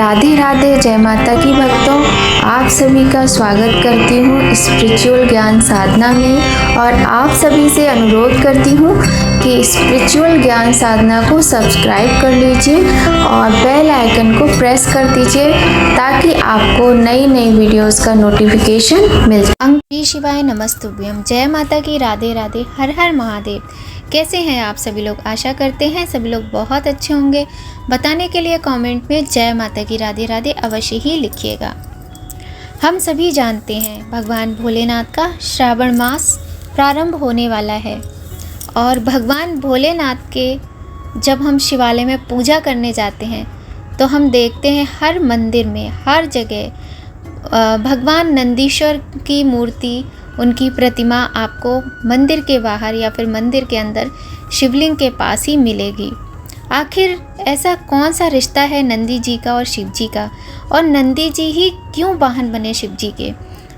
राधे राधे, जय माता की भक्तों। आप सभी का स्वागत करती हूँ स्पिरिचुअल ज्ञान साधना में और आप सभी से अनुरोध करती हूँ कि स्पिरिचुअल ज्ञान साधना को सब्सक्राइब कर लीजिए और बेल आइकन को प्रेस कर दीजिए ताकि आपको नई नई वीडियोस का नोटिफिकेशन मिल जाए। अंकी शिवाय नमस्तुभ्यम, जय माता की, राधे राधे, हर हर महादेव। कैसे हैं आप सभी लोग? आशा करते हैं सभी लोग बहुत अच्छे होंगे। बताने के लिए कमेंट में जय माता की, राधे राधे अवश्य ही लिखिएगा। हम सभी जानते हैं भगवान भोलेनाथ का श्रावण मास प्रारंभ होने वाला है और भगवान भोलेनाथ के जब हम शिवालय में पूजा करने जाते हैं तो हम देखते हैं हर मंदिर में, हर जगह भगवान नंदीश्वर की मूर्ति, उनकी प्रतिमा आपको मंदिर के बाहर या फिर मंदिर के अंदर शिवलिंग के पास ही मिलेगी। आखिर ऐसा कौन सा रिश्ता है नंदी जी का और शिव जी का, और नंदी जी ही क्यों वाहन बने शिव जी के?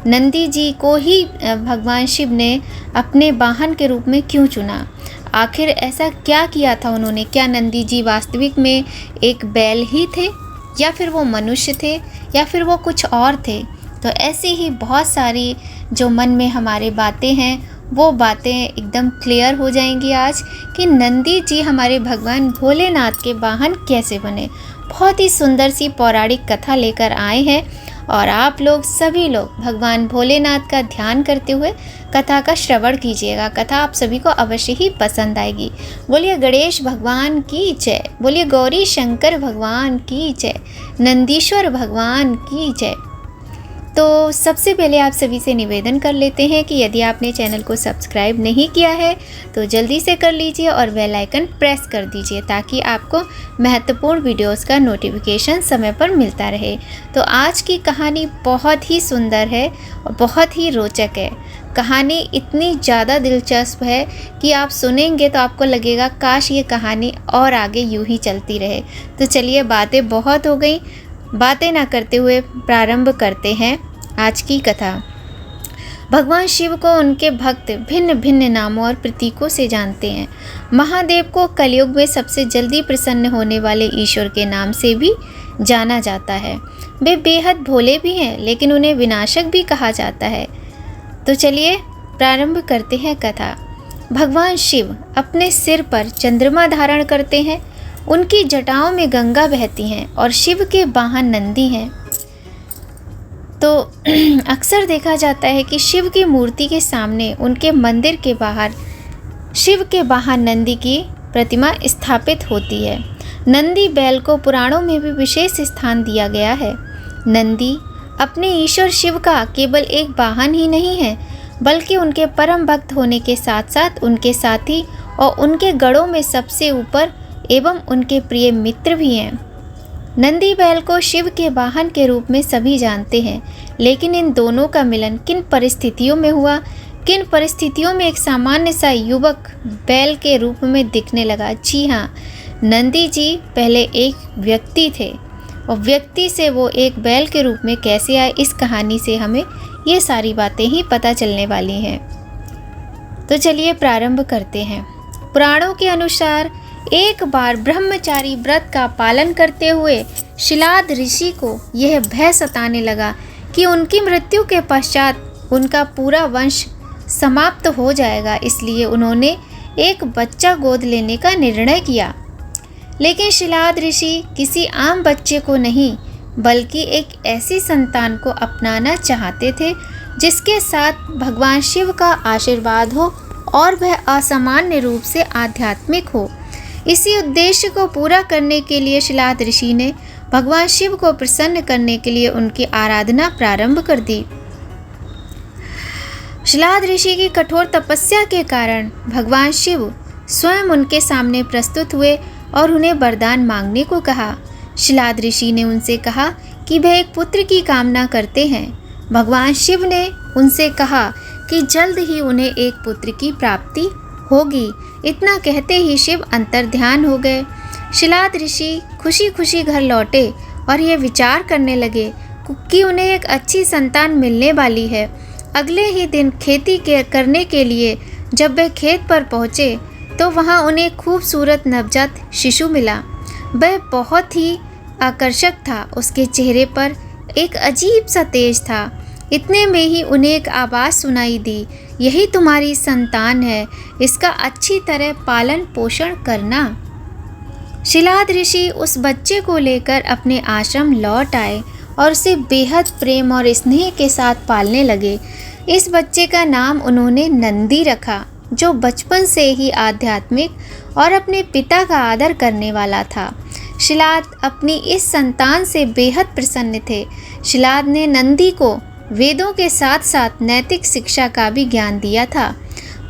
नंदी जी को ही भगवान शिव ने अपने वाहन के रूप में क्यों चुना? आखिर ऐसा क्या किया था उन्होंने? क्या नंदी जी वास्तविक में एक बैल ही थे, या फिर वो मनुष्य थे, या फिर वो कुछ और थे? तो ऐसी ही बहुत सारी जो मन में हमारे बातें हैं वो बातें एकदम क्लियर हो जाएंगी आज कि नंदी जी हमारे भगवान भोलेनाथ के वाहन कैसे बने। बहुत ही सुंदर सी पौराणिक कथा लेकर आए हैं और आप लोग सभी लोग भगवान भोलेनाथ का ध्यान करते हुए कथा का श्रवण कीजिएगा। कथा आप सभी को अवश्य ही पसंद आएगी। बोलिए गणेश भगवान की जय, बोलिए गौरी शंकर भगवान की जय, नंदीश्वर भगवान की जय। तो सबसे पहले आप सभी से निवेदन कर लेते हैं कि यदि आपने चैनल को सब्सक्राइब नहीं किया है तो जल्दी से कर लीजिए और बेल आइकन प्रेस कर दीजिए ताकि आपको महत्वपूर्ण वीडियोस का नोटिफिकेशन समय पर मिलता रहे। तो आज की कहानी बहुत ही सुंदर है और बहुत ही रोचक है। कहानी इतनी ज़्यादा दिलचस्प है कि आप सुनेंगे तो आपको लगेगा काश ये कहानी और आगे यूँ ही चलती रहे। तो चलिए, बातें बहुत हो गई, बातें ना करते हुए प्रारंभ करते हैं आज की कथा। भगवान शिव को उनके भक्त भिन्न भिन्न नामों और प्रतीकों से जानते हैं। महादेव को कलयुग में सबसे जल्दी प्रसन्न होने वाले ईश्वर के नाम से भी जाना जाता है। वे बेहद भोले भी हैं लेकिन उन्हें विनाशक भी कहा जाता है। तो चलिए प्रारंभ करते हैं कथा। भगवान शिव अपने सिर पर चंद्रमा धारण करते हैं, उनकी जटाओं में गंगा बहती हैं और शिव के वाहन नंदी हैं। तो अक्सर देखा जाता है कि शिव की मूर्ति के सामने उनके मंदिर के बाहर शिव के वाहन नंदी की प्रतिमा स्थापित होती है। नंदी बैल को पुराणों में भी विशेष स्थान दिया गया है। नंदी अपने ईश्वर शिव का केवल एक वाहन ही नहीं है बल्कि उनके परम भक्त होने के साथ साथ उनके साथी और उनके गढ़ों में सबसे ऊपर एवं उनके प्रिय मित्र भी हैं। नंदी बैल को शिव के वाहन के रूप में सभी जानते हैं, लेकिन इन दोनों का मिलन किन परिस्थितियों में हुआ, किन परिस्थितियों में एक सामान्य सा युवक बैल के रूप में दिखने लगा? जी हाँ, नंदी जी पहले एक व्यक्ति थे और व्यक्ति से वो एक बैल के रूप में कैसे आए, इस कहानी से हमें ये सारी बातें ही पता चलने वाली हैं। तो चलिए प्रारंभ करते हैं। पुराणों के अनुसार एक बार ब्रह्मचारी व्रत का पालन करते हुए शिलाद ऋषि को यह भय सताने लगा कि उनकी मृत्यु के पश्चात उनका पूरा वंश समाप्त हो जाएगा। इसलिए उन्होंने एक बच्चा गोद लेने का निर्णय किया। लेकिन शिलाद ऋषि किसी आम बच्चे को नहीं बल्कि एक ऐसी संतान को अपनाना चाहते थे जिसके साथ भगवान शिव का आशीर्वाद हो और वह असामान्य रूप से आध्यात्मिक हो। इसी उद्देश्य को पूरा करने के लिए शिलाद ऋषि ने भगवान शिव को प्रसन्न करने के लिए उनकी आराधना प्रारंभ कर दी। शिलाद ऋषि की कठोर तपस्या के कारण भगवान शिव स्वयं उनके सामने प्रस्तुत हुए और उन्हें वरदान मांगने को कहा। शिलाद ऋषि ने उनसे कहा कि वह एक पुत्र की कामना करते हैं। भगवान शिव ने उनसे कहा कि जल्द ही उन्हें एक पुत्र की प्राप्ति होगी। इतना कहते ही शिव अंतर्ध्यान हो गए। शिलाद ऋषि खुशी खुशी घर लौटे और ये विचार करने लगे कि उन्हें एक अच्छी संतान मिलने वाली है। अगले ही दिन खेती करने के लिए जब वे खेत पर पहुँचे तो वहाँ उन्हें खूबसूरत नवजात शिशु मिला। वह बहुत ही आकर्षक था। उसके चेहरे पर एक अजीब सा तेज था। इतने में ही उन्हें एक आवाज़ सुनाई दी, यही तुम्हारी संतान है, इसका अच्छी तरह पालन पोषण करना। शिलाद ऋषि उस बच्चे को लेकर अपने आश्रम लौट आए और उसे बेहद प्रेम और स्नेह के साथ पालने लगे। इस बच्चे का नाम उन्होंने नंदी रखा, जो बचपन से ही आध्यात्मिक और अपने पिता का आदर करने वाला था। शिलाद अपनी इस संतान से बेहद प्रसन्न थे। शिलाद ने नंदी को वेदों के साथ साथ नैतिक शिक्षा का भी ज्ञान दिया था।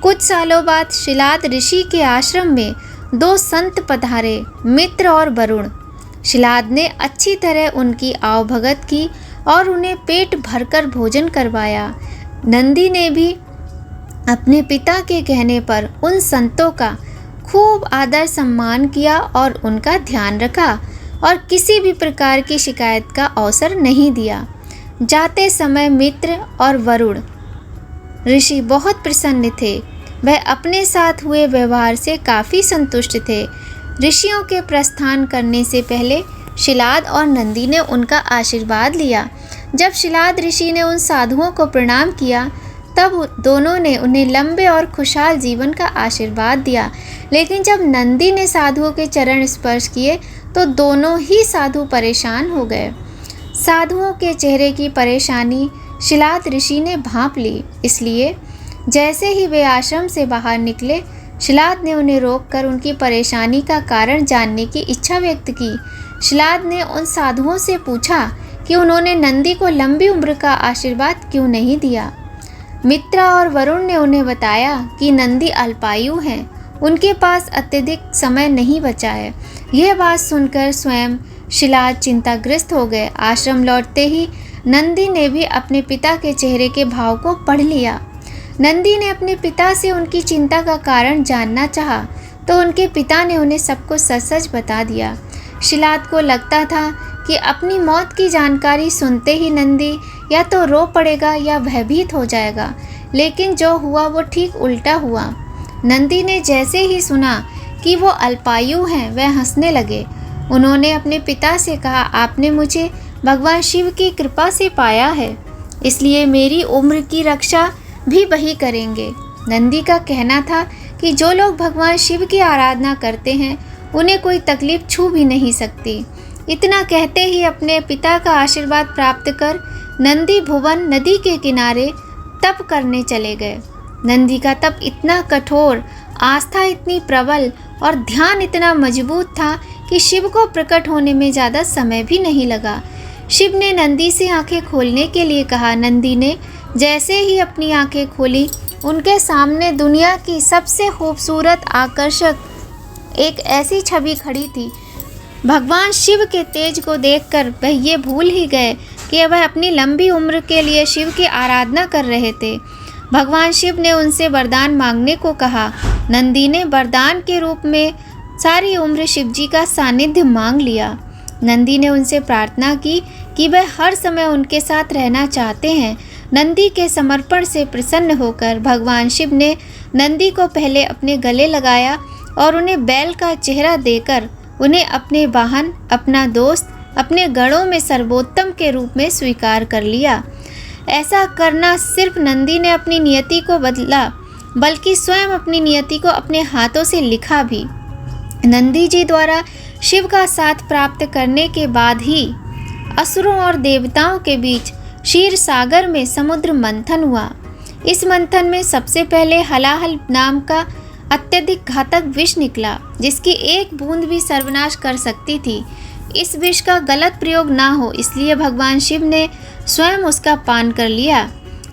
कुछ सालों बाद शिलाद ऋषि के आश्रम में 2 संत पधारे, मित्र और वरुण। शिलाद ने अच्छी तरह उनकी आवभगत की और उन्हें पेट भरकर भोजन करवाया। नंदी ने भी अपने पिता के कहने पर उन संतों का खूब आदर सम्मान किया और उनका ध्यान रखा और किसी भी प्रकार की शिकायत का अवसर नहीं दिया। जाते समय मित्र और वरुण ऋषि बहुत प्रसन्न थे। वह अपने साथ हुए व्यवहार से काफ़ी संतुष्ट थे। ऋषियों के प्रस्थान करने से पहले शिलाद और नंदी ने उनका आशीर्वाद लिया। जब शिलाद ऋषि ने उन साधुओं को प्रणाम किया तब दोनों ने उन्हें लंबे और खुशहाल जीवन का आशीर्वाद दिया। लेकिन जब नंदी ने साधुओं के चरण स्पर्श किए तो दोनों ही साधु परेशान हो गए। साधुओं के चेहरे की परेशानी शिलाद ऋषि ने भांप ली, इसलिए जैसे ही वे आश्रम से बाहर निकले, शिलाद ने उन्हें रोककर उनकी परेशानी का कारण जानने की इच्छा व्यक्त की। शिलाद ने उन साधुओं से पूछा कि उन्होंने नंदी को लंबी उम्र का आशीर्वाद क्यों नहीं दिया। मित्रा और वरुण ने उन्हें बताया कि नंदी अल्पायु हैं, उनके पास अत्यधिक समय नहीं बचा है। यह बात सुनकर स्वयं शिलाद चिंताग्रस्त हो गए। आश्रम लौटते ही नंदी ने भी अपने पिता के चेहरे के भाव को पढ़ लिया। नंदी ने अपने पिता से उनकी चिंता का कारण जानना चाहा तो उनके पिता ने उन्हें सब कुछ सच-सच बता दिया। शिलाद को लगता था कि अपनी मौत की जानकारी सुनते ही नंदी या तो रो पड़ेगा या भयभीत हो जाएगा, लेकिन जो हुआ वो ठीक उल्टा हुआ। नंदी ने जैसे ही सुना कि वो अल्पायु हैं, वह हंसने लगे। उन्होंने अपने पिता से कहा, आपने मुझे भगवान शिव की कृपा से पाया है, इसलिए मेरी उम्र की रक्षा भी वही करेंगे। नंदी का कहना था कि जो लोग भगवान शिव की आराधना करते हैं उन्हें कोई तकलीफ छू भी नहीं सकती। इतना कहते ही अपने पिता का आशीर्वाद प्राप्त कर नंदी भुवन नदी के किनारे तप करने चले गए। नंदी का तप इतना कठोर, आस्था इतनी प्रबल और ध्यान इतना मजबूत था कि शिव को प्रकट होने में ज़्यादा समय भी नहीं लगा। शिव ने नंदी से आंखें खोलने के लिए कहा। नंदी ने जैसे ही अपनी आंखें खोली, उनके सामने दुनिया की सबसे खूबसूरत, आकर्षक एक ऐसी छवि खड़ी थी। भगवान शिव के तेज को देखकर वह ये भूल ही गए कि वह अपनी लंबी उम्र के लिए शिव की आराधना कर रहे थे। भगवान शिव ने उनसे वरदान मांगने को कहा। नंदी ने वरदान के रूप में सारी उम्र शिव जी का सानिध्य मांग लिया। नंदी ने उनसे प्रार्थना की कि वह हर समय उनके साथ रहना चाहते हैं। नंदी के समर्पण से प्रसन्न होकर भगवान शिव ने नंदी को पहले अपने गले लगाया और उन्हें बैल का चेहरा देकर उन्हें अपने वाहन, अपना दोस्त, अपने गणों में सर्वोत्तम के रूप में स्वीकार कर लिया। ऐसा करना सिर्फ नंदी ने अपनी नियति को बदला, बल्कि स्वयं अपनी नियति को अपने हाथों से लिखा भी। नंदी जी द्वारा शिव का साथ प्राप्त करने के बाद ही असुरों और देवताओं के बीच क्षीर सागर में समुद्र मंथन हुआ। इस मंथन में सबसे पहले हलाहल नाम का अत्यधिक घातक विष निकला, जिसकी एक बूंद भी सर्वनाश कर सकती थी। इस विष का गलत प्रयोग ना हो, इसलिए भगवान शिव ने स्वयं उसका पान कर लिया।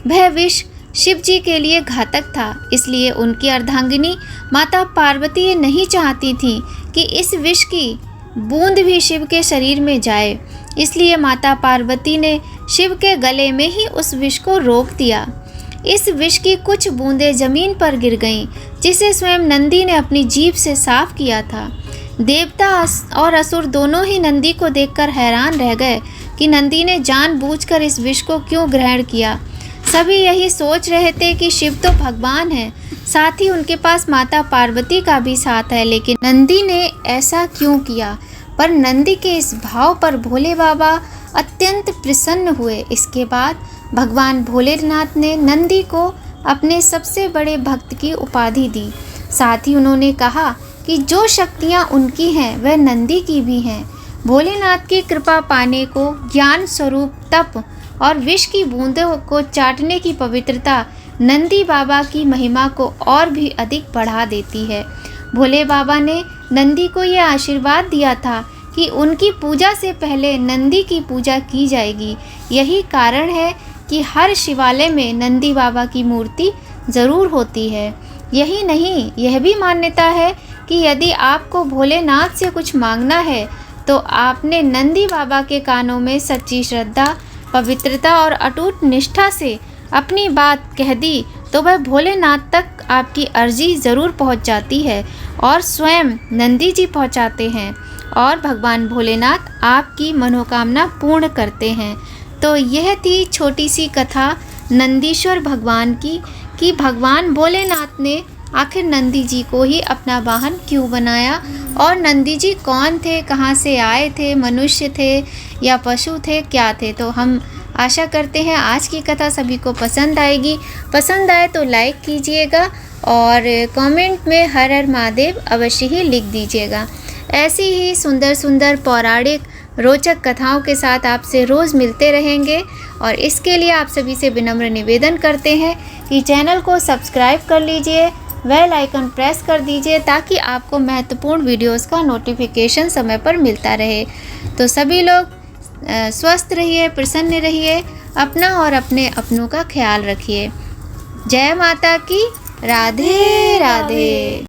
वह विष शिव जी के लिए घातक था, इसलिए उनकी अर्धांगिनी माता पार्वती ये नहीं चाहती थी कि इस विष की बूंद भी शिव के शरीर में जाए। इसलिए माता पार्वती ने शिव के गले में ही उस विष को रोक दिया। इस विष की कुछ बूंदें जमीन पर गिर गईं, जिसे स्वयं नंदी ने अपनी जीभ से साफ किया था। देवता और असुर दोनों ही नंदी को देखकर हैरान रह गए कि नंदी ने जानबूझकर इस विष को क्यों ग्रहण किया। सभी यही सोच रहे थे कि शिव तो भगवान है, साथ ही उनके पास माता पार्वती का भी साथ है, लेकिन नंदी ने ऐसा क्यों किया। पर नंदी के इस भाव पर भोले बाबा अत्यंत प्रसन्न हुए। इसके बाद भगवान भोलेनाथ ने नंदी को अपने सबसे बड़े भक्त की उपाधि दी। साथ ही उन्होंने कहा कि जो शक्तियाँ उनकी हैं वह नंदी की भी हैं। भोलेनाथ की कृपा पाने को ज्ञान स्वरूप तप और विष की बूंदों को चाटने की पवित्रता नंदी बाबा की महिमा को और भी अधिक बढ़ा देती है। भोले बाबा ने नंदी को यह आशीर्वाद दिया था कि उनकी पूजा से पहले नंदी की पूजा की जाएगी। यही कारण है कि हर शिवालय में नंदी बाबा की मूर्ति ज़रूर होती है। यही नहीं, यह भी मान्यता है कि यदि आपको भोलेनाथ से कुछ मांगना है तो आपने नंदी बाबा के कानों में सच्ची श्रद्धा, पवित्रता और अटूट निष्ठा से अपनी बात कह दी तो वह भोलेनाथ तक आपकी अर्जी ज़रूर पहुंच जाती है और स्वयं नंदी जी पहुंचाते हैं और भगवान भोलेनाथ आपकी मनोकामना पूर्ण करते हैं। तो यह थी छोटी सी कथा नंदीश्वर भगवान की कि भगवान भोलेनाथ ने आखिर नंदी जी को ही अपना वाहन क्यों बनाया और नंदी जी कौन थे, कहाँ से आए थे, मनुष्य थे या पशु थे, क्या थे। तो हम आशा करते हैं आज की कथा सभी को पसंद आएगी। पसंद आए तो लाइक कीजिएगा और कमेंट में हर हर महादेव अवश्य ही लिख दीजिएगा। ऐसी ही सुंदर सुंदर पौराणिक रोचक कथाओं के साथ आपसे रोज़ मिलते रहेंगे और इसके लिए आप सभी से विनम्र निवेदन करते हैं कि चैनल को सब्सक्राइब कर लीजिए, बेल आइकन प्रेस कर दीजिए ताकि आपको महत्वपूर्ण वीडियोस का नोटिफिकेशन समय पर मिलता रहे। तो सभी लोग स्वस्थ रहिए, प्रसन्न रहिए, अपना और अपने अपनों का ख्याल रखिए। जय माता की, राधे राधे।